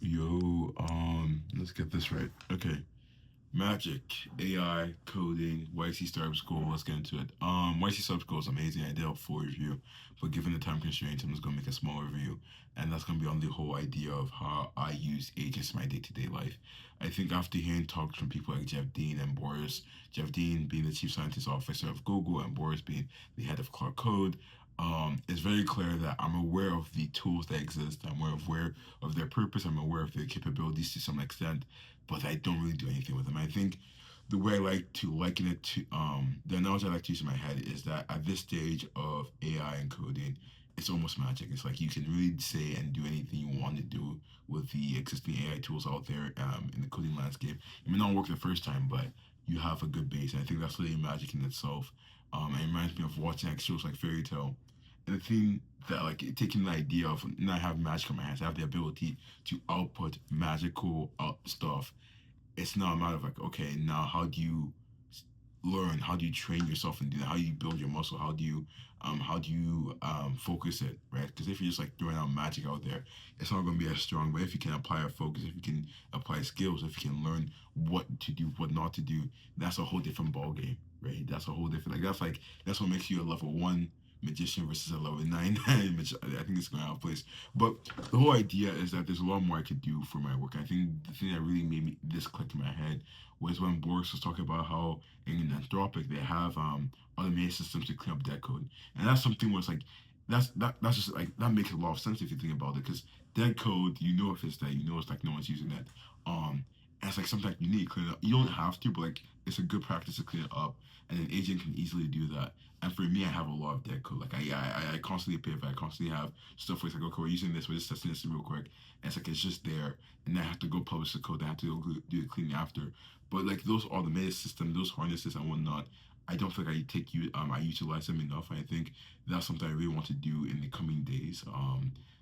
Yo, let's get this right. Okay. Magic, AI, coding, YC Startup School, let's get into it. YC Startup School is amazing. I did a full review, but given the time constraints, I'm just gonna make a small review. And that's gonna be on the whole idea of how I use agents in my day-to-day life. I think after hearing talks from people like Jeff Dean and Boris, Jeff Dean being the chief scientist officer of Google and Boris being the head of Cloud Code, it's very clear that I'm aware of the tools that exist. I'm aware of their purpose. I'm aware of their capabilities to some extent, but I don't really do anything with them. I think the way I like to liken it to the analogy I like to use in my head is that at this stage of AI and coding, it's almost magic. It's like you can really say and do anything you want to do with the existing AI tools out there in the coding landscape. It may not work the first time, but you have a good base. And I think that's really magic in itself. And it reminds me of watching like shows like Fairy Tale. And the thing that like taking the idea of not having magic in my hands, I have the ability to output magical stuff. It's not a matter of like, okay, now how do you learn? How do you train yourself and do that? How do you build your muscle? How do you focus it, right? Because if you're just like throwing out magic out there, it's not going to be as strong. But if you can apply a focus, if you can apply skills, if you can learn what to do, what not to do, that's a whole different ball game, right? That's a whole different that's what makes you a level one magician versus a level nine, which I think is going out of place. But the whole idea is that there's a lot more I could do for my work. I think the thing that really made me this click in my head was when Boris was talking about how in Anthropic they have automated systems to clean up dead code, and that's something where it's like that's just like that makes a lot of sense if you think about it, because dead code, you know, if it's there, you know it's like no one's using it. And it's like something you need to clean it up. You don't have to, but like it's a good practice to clean it up, and an agent can easily do that. And for me, I have a lot of dead code. Like I constantly pivot. I constantly have stuff where it's like, okay, we're using this, we're just testing this real quick. And it's like it's just there, and then I have to go publish the code. I have to go do the cleaning after. But like those automated systems, those harnesses and whatnot, I don't think I utilize them enough. And I think that's something I really want to do in the coming days.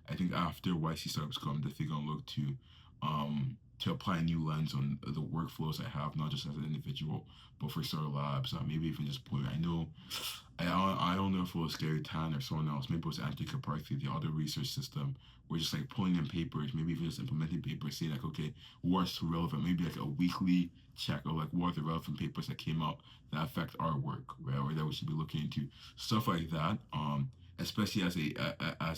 I think after YC startups come, they're gonna look to apply a new lens on the workflows I have, not just as an individual, but for Star Labs. Maybe even just point. I don't know if it was Gary Tan or someone else. Maybe it was Anthony Kaparthi, the other research system. We're just like pulling in papers, maybe even just implementing papers, saying like, okay, what's relevant? Maybe like a weekly check of like what are the relevant papers that came out that affect our work, right? Or that we should be looking into stuff like that. Especially as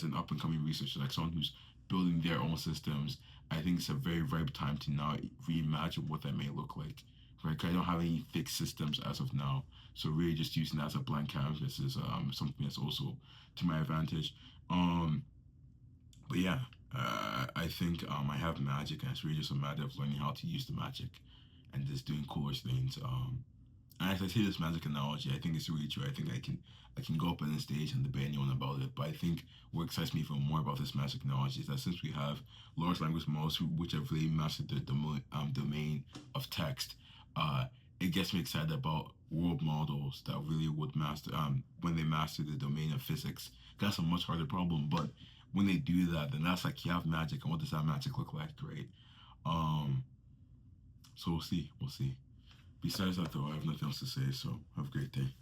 an up and coming researcher, like someone who's building their own systems, I think it's a very ripe time to now reimagine what that may look like, right? 'Cause I don't have any fixed systems as of now, so really just using that as a blank canvas is something that's also to my advantage. Um, but yeah, I think I have magic, and it's really just a matter of learning how to use the magic and just doing cooler things. And as I say this magic analogy, I think it's really true. I can go up on the stage and debate anyone about it. But I think what excites me even more about this magic analogy is that since we have large language models which have really mastered the domain of text, uh, it gets me excited about world models that really would master when they master the domain of physics. That's a much harder problem, but when they do that, then that's like you have magic, and what does that magic look like, right? Um, so we'll see. Besides that, though, I have nothing else to say. So have a great day.